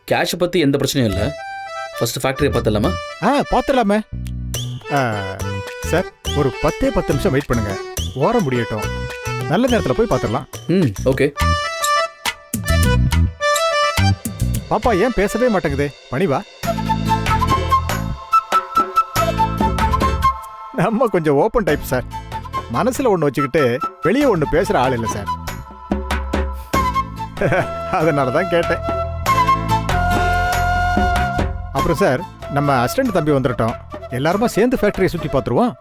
கேஷை பற்றி எந்த பிரச்சனையும் இல்லை. ஃபர்ஸ்ட் ஃபேக்ட்ரியை பார்த்துடலாமா? பார்த்துடலாமே. சார் ஒரு 10 நிமிஷம் வெயிட் பண்ணுங்க, ஓரம் முடியட்டும், நல்ல நேரத்தில் போய் பார்த்துடலாம். ஓகே. பாப்பா ஏன் பேசவே மாட்டேங்குதே? பணிவா, நம்ம கொஞ்சம் ஓப்பன் டைப் சார். மனசுல ஒன்று வச்சுக்கிட்டு வெளியே ஒன்று பேசுற ஆள் இல்லை சார். அதனால தான் கேட்டேன். அப்புறம் சார், நம்ம அசிஸ்டன்ட் தம்பி வந்துட்டோம், எல்லாருமா சேர்ந்து ஃபேக்டரியை சுற்றி பார்த்துருவோம்.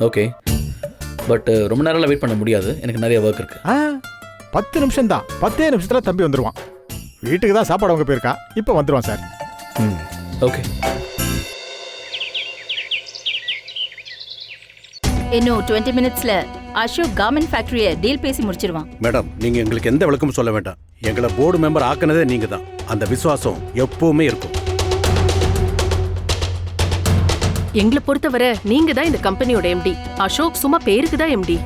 ஓகே. பட் ரொம்ப நேரம்லாம் வெயிட் பண்ண முடியாது, எனக்கு நிறைய ஒர்க் இருக்கு. 10 நிமிஷம் தான், 10 நிமிஷத்துல தம்பி வந்துருவான். வீட்டுக்கு தான் சாப்பாடு அவங்க போயிருக்கான், இப்போ வந்துருவான் சார். ஓகே. இன்னும் 20 மினிட்ஸ்ல அசோக் கார்மெண்ட் ஃபேக்டரியை டீல் பேசி முடிச்சிருவான். மேடம், நீங்க எங்களுக்கு எந்த விளக்கமும் சொல்ல வேண்டாம். எங்களை போர்டு மெம்பர் ஆக்குனதே நீங்க தான். அந்த விசுவாசம் எப்பவுமே இருக்கும். எங்களை பொறுத்தவரை நீங்க தான் இந்த கம்பெனியோட எம்டி. அசோக் சும்மா பேருக்கு தான் எம்டி.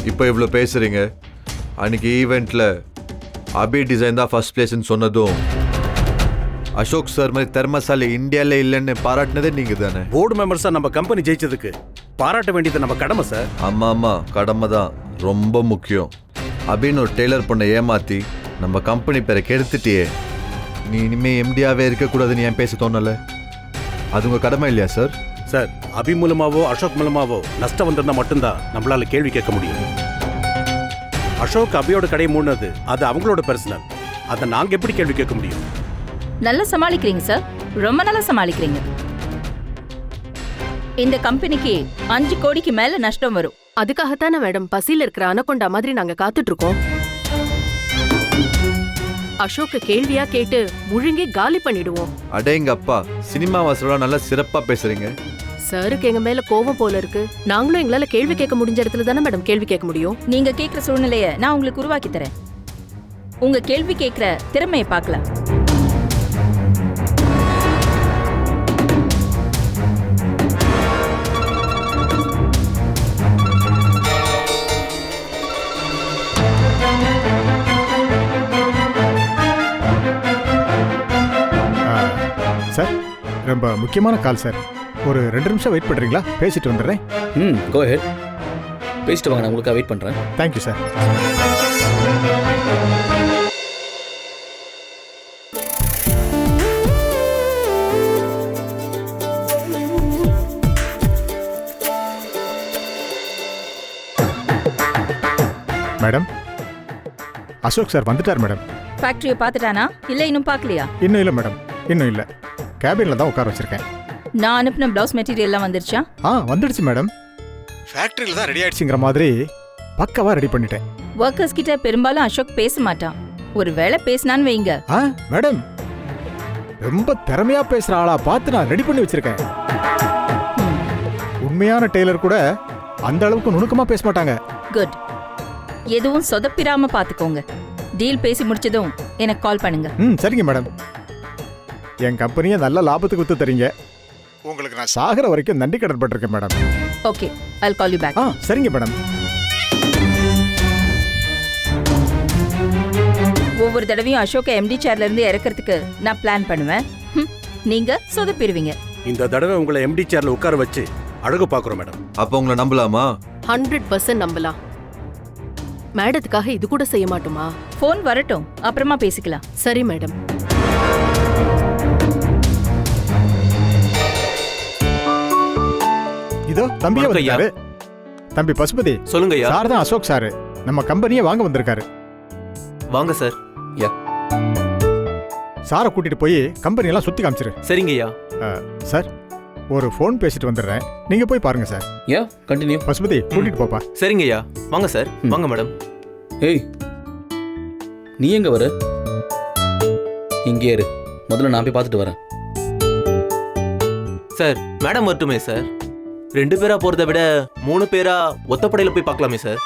இப்போ இவ்வளோ பேசுறீங்க, அன்னைக்கு ஈவெண்ட்ல அபி டிசைன் தான் ஃபர்ஸ்ட் பிளேஸ்ன்னு சொன்னதும் அசோக் சார் மாதிரி திறமசாலி இந்தியாவில் இல்லைன்னு பாராட்டினதே நீங்க தானே? போர்டு மெம்பர்ஸா நம்ம கம்பெனி ஜெயிச்சதுக்கு பாராட்ட வேண்டியது நம்ம கடமை சார். ஆமா, கடமை தான் ரொம்ப முக்கியம். அபின்னு ஒரு டெய்லர் பொண்ணை ஏமாத்தி நம்ம கம்பெனி பேரை கெடுத்துட்டியே, நீ இனிமே எம்டியாவே இருக்கக்கூடாதுன்னு ஏன் பேச தோணல? அது உங்க கடமை இல்லையா சார்? சார், அபி மூலமாவோ அசோக் மூலமாவோ நஷ்டம் வந்திருந்தா மட்டும்தான் நம்மளால கேள்வி கேட்க முடியும். அசோக் அபியோட கடையை மூடினது அது அவங்களோட பர்சனல். அதை நாங்க எப்படி கேள்வி கேட்க முடியும்? நல்லா சமாளிக்கிறீங்க சார், ரொம்ப நல்லா சமாளிக்கிறீங்க. இந்த கம்பெனிக்கு 5 கோடிக்கு மேல நஷ்டம் வரும். அதுக்காகத்தானே மேடம் பசியில இருக்கிற அனகொண்டா மாதிரி நாங்க காத்துட்டு இருக்கோம். அசோக்க கேள்வியா கேட்டு முழுங்கி காலி பண்ணிடுவோம். அடேங்க அப்பா, சினிமா வாசலா நல்லா சிறப்பா பேசுறீங்க. சாருக்கு எங்க மேல கோபம் போல இருக்கு. நாங்களும் எங்களால கேள்வி கேட்க முடிஞ்ச இடத்துல தானே மேடம் கேள்வி கேட்க முடியும். நீங்க கேட்கிற சூழ்நிலைய நான் உங்களுக்கு உருவாக்கி தரேன். உங்க கேள்வி கேட்கிற திறமையை பார்க்கலாம். சார், ரொம்ப முக்கியமான கால் சார். ஒரு 2 நிமிஷம் வெயிட் பண்ணுறீங்களா? பேசிட்டு வந்துடுறேன். கோ ஹெட். பேசிட்டு வாங்க, நான் உங்களுக்காக வெயிட் பண்ணுறேன். Thank you sir. Madam, Ashok sir வந்துட்டார் மேடம். ஃபேக்டரியை பார்த்துட்டானா இல்ல இன்னும் பார்க்கலையா? இன்னும் இல்லை மேடம், இன்னும் இல்லை. கேபின்ல தான் உட்கார வச்சிருக்கேன். நான் அனுப்பின பிளவுஸ் மெட்டீரியல் எல்லாம் வந்துருச்சா? வந்துடுச்சு மேடம். ஃபேக்டரியில தான் ரெடி ஆயிடுச்சுங்கிற மாதிரி பக்கவா ரெடி பண்ணிட்டேன். ஒர்க்கர்ஸ் கிட்ட பெரும்பாலும் அசோக் பேச மாட்டான். ஒரு வேளை பேசினான்னு வைங்க. மேடம், ரொம்ப திறமையா பேசுற ஆளா பார்த்து நான் ரெடி பண்ணி வச்சிருக்கேன். உண்மையான டெய்லர் கூட அந்த அளவுக்கு நுணுக்கமா பேச மாட்டாங்க. குட். எதுவும் சொதப்பிராம பாத்துக்கோங்க. டீல் பேசி முடிச்சதும் எனக்கு கால் பண்ணுங்க. சரிங்க மேடம். என் கம்பெனியை நல்ல லாபத்துக்கு வித்து தரீங்க. உங்களுக்கு நான் சாகர வரைக்கும் நன்றி கடன் பட்டிருக்கேன் madam. Okay, I'll call you back. சரிங்க மேடம். ஒவ்வொரு தடவையும் அசோக எம்டி சேர்ல இருந்து இறக்கிறதுக்கு நான் பிளான் பண்ணுவேன். நீங்க சொதப்பிடுவீங்க. இந்த தடவை உங்களை எம்டி சேர்ல உட்கார வச்சு அழகு பாக்குறோம் மேடம். அப்ப உங்களை நம்பலாமா? 100% நம்பலாம். மேடத்துக்காக இது கூட செய்ய மாட்டோமா? போன் வரட்டும், அப்புறமா பேசிக்கலாம். சரி மேடம். இதோ தம்பியே வந்திருக்காரு. தம்பி பசுபதி. சொல்லுங்க ஐயா. சார் தான் அசோக் சார், நம்ம கம்பெனியை வாங்க வந்திருக்காரு. வாங்க சார். யா. சாரை கூட்டிட்டு போய் கம்பெனி எல்லாம் சுத்தி காமிச்சிரு. சரிங்க ஐயா. சார், ஒரு ஃபோன் பேசிட்டு வந்துடுறேன், நீங்க போய் பாருங்க சார். யா, கண்டினியூ. பசுபதி கூட்டிட்டு போப்பா. சரிங்க ஐயா. வாங்க சார். வாங்க மேடம். ஏய், நீ எங்க வர? இங்கே இரு, முதல்ல நான் போய் பார்த்துட்டு வரேன். சார், மேடம் வரட்டுமே சார்? 2 பேரா போறதை விட 3 பேரா ஒத்தப்படையில போய் பார்க்கலாமே சார்?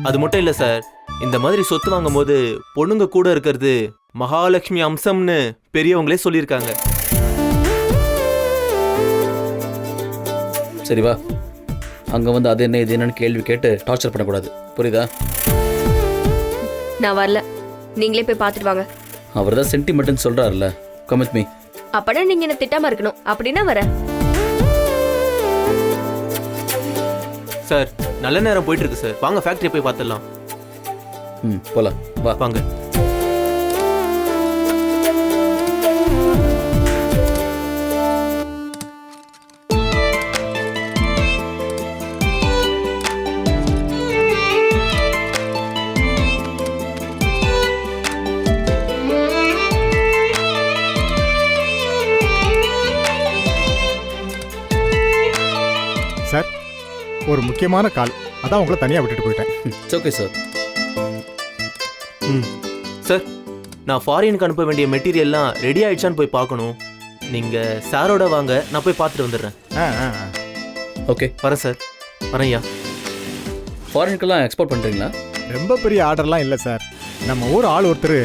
அது மட்டும் இல்ல சார், இந்த மாதிரி சொத்து வாங்கும் போது பொண்ணுங்க கூட இருக்கிறது மகாலட்சுமி அம்சம்னு பெரியவங்களே சொல்லியிருக்காங்க. சரி வா, அங்கே வந்து அது என்ன இது என்னன்னு கேள்வி கேட்டு டார்ச்சர் பண்ணக்கூடாது, புரியுதா? நான் வரல, நீங்களே போய் பார்த்துட்டு வாங்க. அவர் தான் சென்டிமெண்ட்னு சொல்கிறாருல்ல, கம் வித் மீ. அப்பனா நீங்க என்ன திட்டாம இருக்கணும், அப்படின்னா வரேன். சார் நல்ல நேரம் போயிட்டு இருக்கு சார், வாங்க ஃபேக்டரி போய் பார்த்துடலாம். ம், போகலாம், வா. வாங்க. சார், ஒரு முக்கியமான கால், அதான் உங்களை தனியாக விட்டுட்டு போயிட்டேன். It's okay sir. சார் நான் ஃபாரினுக்கு அனுப்ப வேண்டிய மெட்டீரியல்லாம் ரெடி ஆயிடுச்சான்னு போய் பார்க்கணும். நீங்கள் சாரோட வாங்க, நான் போய் பார்த்துட்டு வந்துடுறேன். ஓகே, வரேன் சார். வரேன் ஐயா. ஃபாரினுக்கெல்லாம் எக்ஸ்போர்ட் பண்ணுறீங்களா? ரொம்ப பெரிய ஆர்டர்லாம் இல்லை சார். நம்ம ஊர் ஆள் ஒருத்தர்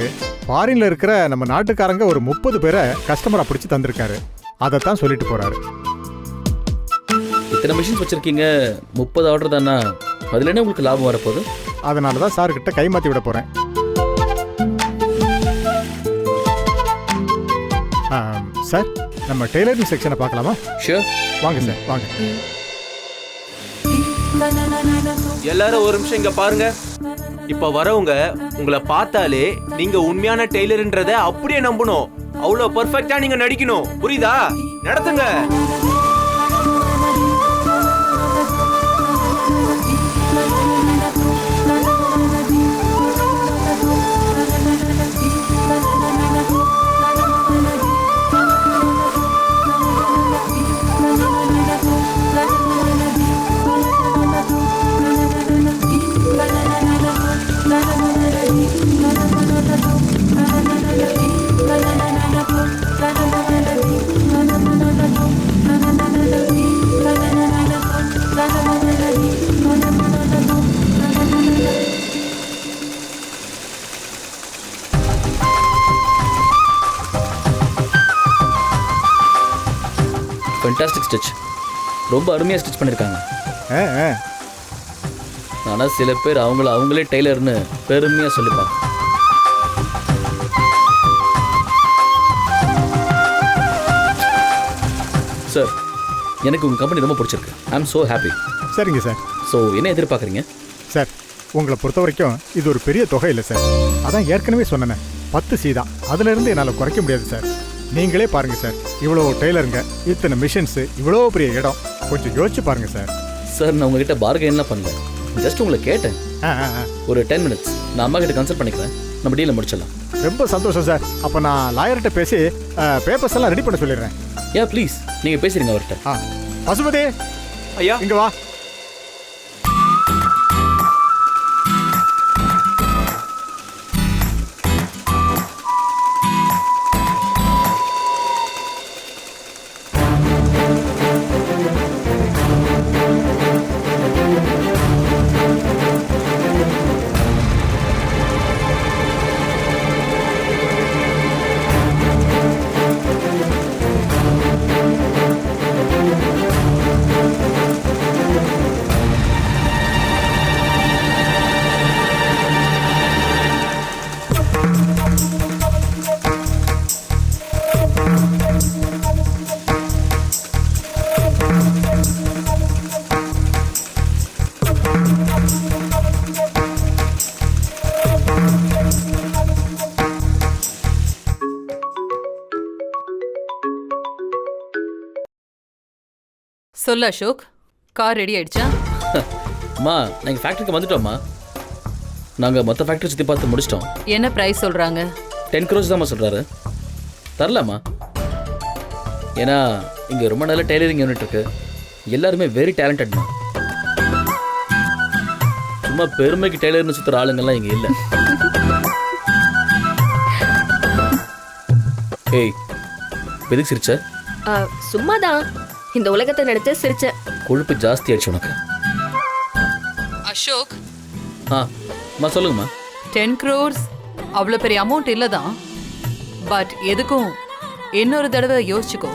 ஃபாரினில் இருக்கிற நம்ம நாட்டுக்காரங்க ஒரு 30 பேரை கஸ்டமராக பிடிச்சி தந்திருக்காரு. அதைத்தான் சொல்லிட்டு போகிறாரு. இத்தனை மிஷின்ஸ் வச்சுருக்கீங்க, 30 ஆர்டர் தானா? அதில் என்ன உங்களுக்கு லாபம் வரப்போகுது? அதனால தான் சார்கிட்ட கைமாற்றி விட போகிறேன். சார், நம்ம டெய்லரிங் செக்ஷனை பார்க்கலாமா? ஷியோர். வாங்க சார், வாங்க. எல்லாரும் ஒரு நிமிஷம் இங்க பாருங்க. இப்ப வரவங்க உங்களை பார்த்தாலே நீங்க உண்மையான டெய்லர்ன்றத அப்படியே நம்பணும். அவ்வளவு பெர்ஃபெக்ட்டா நீங்க நடிக்கணும், புரியுதா? நடத்துங்க. ஃபென்டாஸ்டிக் ஸ்டிச், ரொம்ப அருமையாக ஸ்டிச் பண்ணியிருக்காங்க. ஆனால் சில பேர் அவங்களே டெய்லர்னு பெருமையாக சொல்லிப்பாங்க. சார், எனக்கு உங்கள் கம்பெனி ரொம்ப பிடிச்சிருக்கு. ஐ ஆம் ஸோ ஹாப்பி. சரிங்க சார். ஸோ என்ன எதிர்பார்க்குறீங்க? சார், உங்களை பொறுத்த வரைக்கும் இது ஒரு பெரிய தொகை இல்லை சார். அதான் ஏற்கனவே சொன்னேன், 10 C தான். அதுலேருந்து என்னால் குறைக்க முடியாது சார். நீங்களே பாருங்க சார், இவ்வளோ டெய்லருங்க, இத்தனை மிஷின்ஸு, இவ்வளோ பெரிய இடம், கொஞ்சம் யோசிச்சு பாருங்க சார். சார், நான் உங்ககிட்ட பார்கெயின்லாம் பண்ணல, ஜஸ்ட் உங்களை கேட்டேன். ஒரு 10 minutes நான் அம்மா கிட்ட கன்சல்ட் பண்ணிக்கிறேன், நம்ம டீலை முடிச்சிடலாம். ரொம்ப சந்தோஷம் சார். அப்போ நான் லாயர்கிட்ட பேசி பேப்பர்ஸ் எல்லாம் ரெடி பண்ண சொல்லிடுறேன். ஏன் ப்ளீஸ், நீங்கள் பேசுறீங்க அவர்கிட்ட. பசுபதி ஐயா, இங்கே வா. சொல்லு அசோக், கார் ரெடி ஆயிடுச்சா? அம்மா, நாங்கள் ஃபேக்ட்ரிக்கு வந்துட்டோம்மா. நாங்கள் மொத்த ஃபேக்ட்ரி சுற்றி பார்த்து முடிச்சிட்டோம். என்ன ப்ரைஸ் சொல்கிறாங்க? 10 crores தான்மா சொல்கிறாரு. தரலாமா? ஏன்னா இங்கே ரொம்ப நல்ல டெய்லரிங் யூனிட் இருக்குது, எல்லாருமே வெரி டேலண்டட்மா. சும்மா பெருமைக்கு டெய்லர்னு சுற்றுற ஆளுங்கள்லாம் இங்கே இல்லை. ஏய், எதுக்கு சிரிச்ச? சும்மாதான் இந்த உலகத்தை நினைச்சு சிரிச்சேன். கொழுப்பு ஜாஸ்தி ஆயிடுச்சு உனக்கு. அசோக், அம்மா சொல்லுங்கம்மா. 10 crores அவ்வளோ பெரிய அமௌண்ட் இல்லை தான், பட் எதுக்கும் இன்னொரு தடவை யோசிச்சுக்கோ.